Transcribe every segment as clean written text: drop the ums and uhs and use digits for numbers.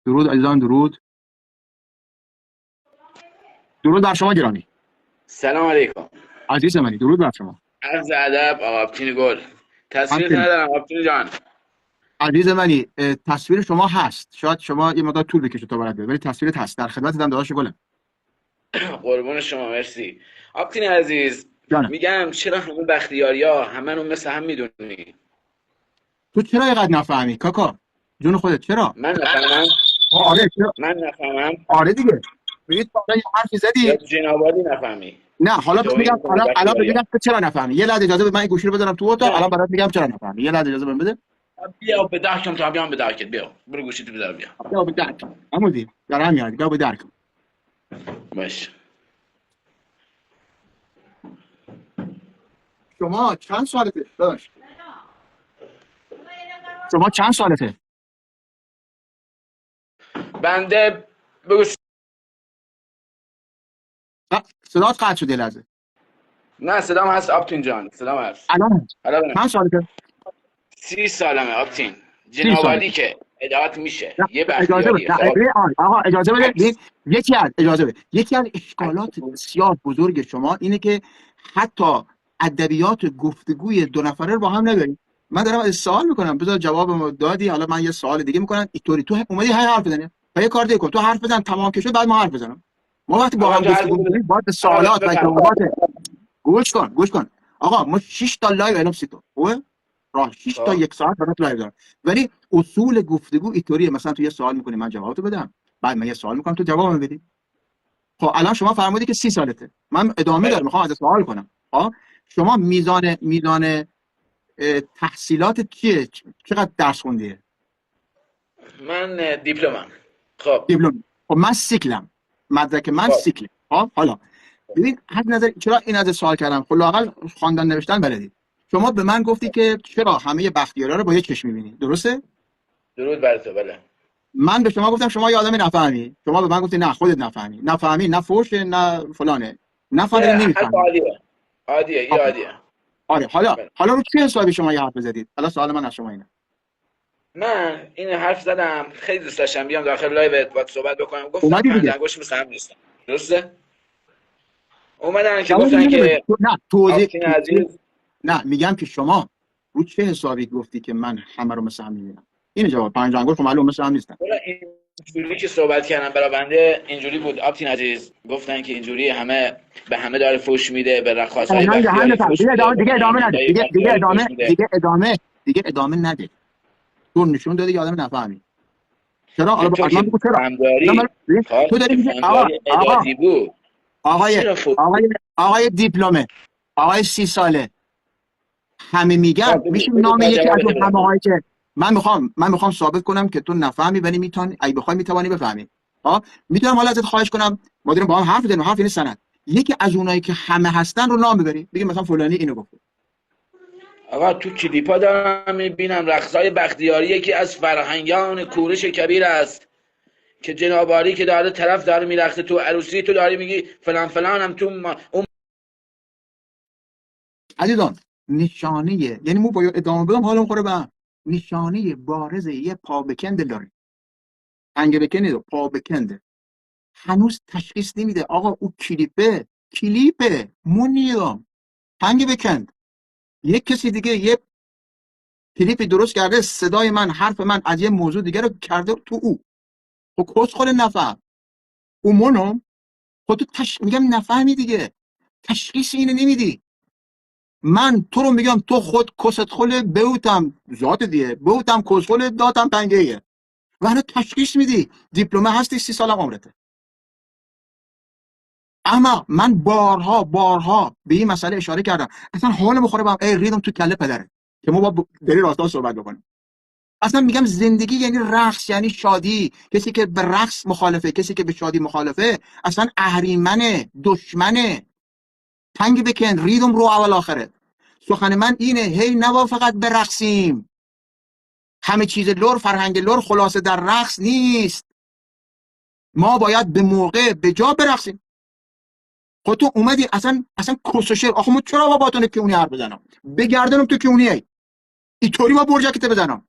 درود عزیزان، درود. درود بر شما گرامی. سلام علیکم عزیز منی، درود بر شما. عرض ادب آقا آبتین گل. تصویرت همچنین ندارم آبتین جان. عزیز منی، تصویر شما هست. شاید شما یه مقدار طول بکشه تا برات بیاد، ولی تصویرت هست. در خدمتتم داداش گلم. قربون شما، مرسی آبتین عزیز. جانم. میگم چرا همه بختیاریا همه مثل هم میدونی؟ تو چرا اینقدر نفهمی کاکا؟ جون خودت چرا؟ من نفهمم. آره چرا؟ من نفهمم آره دیگه. ببین تا یه حرفی یا زدی. جنابالی نفهمی نه که حالا بهت توهین میگم، میکنی الان بهت بختیاریا؟ میگم تو چرا نفهمی. یه لحظه اجازه بده، من این گوشی رو بذارم تو اتاق. نه الان برات میگم چرا نفهمی. یه لحظه اجازه بده. بیا به درکم تا بیام به درکت. بیا برو گوشی تو بذار بیا. بیا به درک. عمودی دارم میاد. بیا به درک. باش. شما چند سالته داداش؟ شما چند سالته؟ بنده بگو صدات قطع شده یه لحظه. نه صدام هست آبتین جان، صدام هست. الان حالا ببین. چند سالته؟ 30 سالمه آبتین. 30 جنابالی سالته. که ادعات میشه نه یه اجازه بده. بختیاریه. نه خب آقا اجازه بده. ببین، عکس یکی از اشکالات بسیار بزرگ شما اینه که حتی ادبیات گفتگوی دو نفره رو با هم نداریم. من دارم از سوال میکنم، بذار جوابمو دادی، حالا من یه سوال دیگه میکنم. اینطوری تو اومدی های حرف بزنی. یه کار دیگه کن، تو حرف بزن تمام که شد، بعد ما حرف بزنم. ما وقتی با آقا هم تو حرف گفتگو بزن. می‌کنیم باید به آقا سوالات و بفرما. جوابات. گوش کن آقا، ما 6 تا لایو الان 30 تا خوبه راه 6 تا خب یک ساعت برات لایو دارم. ولی اصول گفتگو اینطوریه، مثلا تو یه سوال میکنی من جوابتو بدم، بعد من یه سوال میکنم تو جوابم بدی. خب الان شما فرمودی که 30 سالته، من ادامه خیلی دارم، میخوام از سوال کنم. خب شما میزان تحصیلات چیه؟ چقدر درس خوندی؟ من دیپلمم. خب دیپلم. خب من سیکلم، مدرک من خب سیکل. خب حالا ببین، از نظر چرا این از سوال کردم، خب لااقل خواندن نوشتن بلدی. شما به من گفتی که چرا همه بختیارا رو با یک چشم می‌بینی، درسته؟ درود بر تو. بله من به شما گفتم شما یه آدمی نفهمی، شما به من گفتی نه خودت نفهمی، نه فوشه نه فلانه، نفهمی حرف نمیفهمی. عالیه. عادیه این عادیه. آره حالا بله. حالا رو چه حسابی شما یه حرف زدید؟ حالا سوال من از شما اینه. من این حرف زدم، خیلی دوست داشتم بیام داخل لایو باهات صحبت بکنم. گفتم اومدی پنج دیگه. انگشت مثل هم نیستم. درسته؟ اومدن که جواب گفتن نمیده. که نه آبتین عزیز. نه میگم که شما رو چه حسابی گفتی که من همه رو مثل هم میبینم؟ این جواب. پنج انگشت معلوم مثل هم نیستن. حالا اینجوری که صحبت کردم برای بنده اینجوری بود آبتین عزیز. گفتن که اینجوری همه به همه داره فوش میده، به رقاصهای آهنگ همه بختیاری فهم. فوش میده، به دیگه ادامه نده. خواننده‌های بختیاری فوش میده. دیگه ادامه نده. تو نشون دادی که آدم نفهمی. چرا؟ خب حالا تو از من که بگو چرا. نه من فهمداری. خب تو تو داری که میگی آقا فهمداری اداتی بود. آقای چرا فوش؟ آقای آقای دیپلمه، آقای 30 ساله، همه میگن. خب بگو میشه بگو نام تا یکی از جوابت اون همه بدم. هایی که من میخوام ثابت کنم که تو نفهمی، ولی میتونی اگه بخوای میتوانی بفهمی. ها میتونم حالا ازت خواهش کنم، ما داریم با هم حرف بزنیم، حرف این سند. یکی از اونایی که همه هستن رو نام ببری، بگی مثلا فلانی اینو گفته. آقا تو کلیپا دارم میبینم رقصای بختیاری یکی از فرهنگان کورش کبیر است که جنابالی که داره طرف داره میرقصه، تو عروسی تو داری میگی فلان فلان هم تو اون. عزیزان، نشانه، یعنی مو باید ادامه بدم حالا میخوره به هم. نشانه بارز یه پا بکنده داره. انگه بکنید پا بکنده هنوز تشخیص نمیده آقا او کلیپه مونیوم هنگ بکند. یک کسی دیگه یه کلیپی درست کرده، صدای من، حرف من از یه موضوع دیگه رو کرده تو او. خب کس خود نفهم او مونم. خب تو میگم نفهمی دیگه، تشخیص اینو نمیدی. من تو رو میگم تو خود کست خل بهوتم ذات دیگه، بهوتم کس خل داتم پنگهیه و هنو تشخیص میدی. دیپلمه هستی، 30 سالم عمرته. اما من بارها به این مسئله اشاره کردم، اصلا حال بخوره با ای ریدم تو کله پدره که ما با دری راستا صحبت بکنیم. اصلا میگم زندگی یعنی رقص، یعنی شادی. کسی که به رقص مخالفه، کسی که به شادی مخالفه، اصلا اهریمنه، دشمنه. تنگ بکن، ریدم رو اول آخره. سخن من اینه، هی نبا فقط برقصیم. همه چیز لور، فرهنگ لور خلاصه در رقص نیست. ما باید به موقع به جا برقصیم. خب تو اومدی اصلا کسوشه. آخه ما چرا با باتون کیونی حرف بزنم؟ بگردنم تو کیونی ای اینطوری با برجکت بزنم.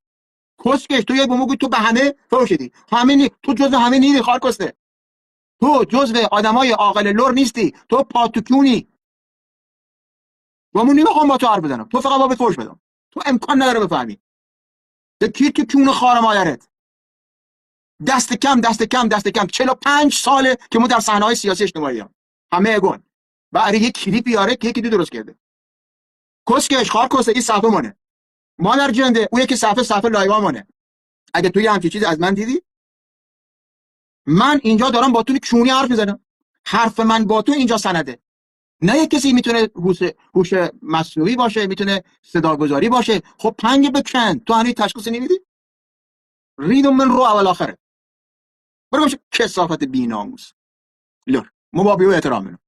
کسکش تو یه بومو تو به همه فوش شدی، همه تو جزء همه نیستی، خار کسته، تو جزء آدمای عاقل لور نیستی، تو پاتوکونی. و من نمیخوام با تو حرف بزنم، تو فقط با فوش بدم، تو امکان نداره بفهمی کی تو کون خار مادرت. دست کم 45 ساله که ما در صحنه‌های سیاسی اجتماعییم، همه گون برای یک کلیپ یاره که یکی درست کرده. کسکش خار کسه، این صفحه مونه مادر جنده، اون یکی صفحه لایوا مونه. اگه توی همچین چیزی از من دیدی، من اینجا دارم با تو کونی حرف میزنم، حرف من با تو اینجا سنده. نه یک کسی میتونه هوش مصنوعی باشه، میتونه صداگذاری باشه. خب پنگ بکن، تو هنوز تشخیص نمیدی. ریدم من رو اول آخره. برو باشه کثافت بی‌ناموس. لور ما با بیو احترام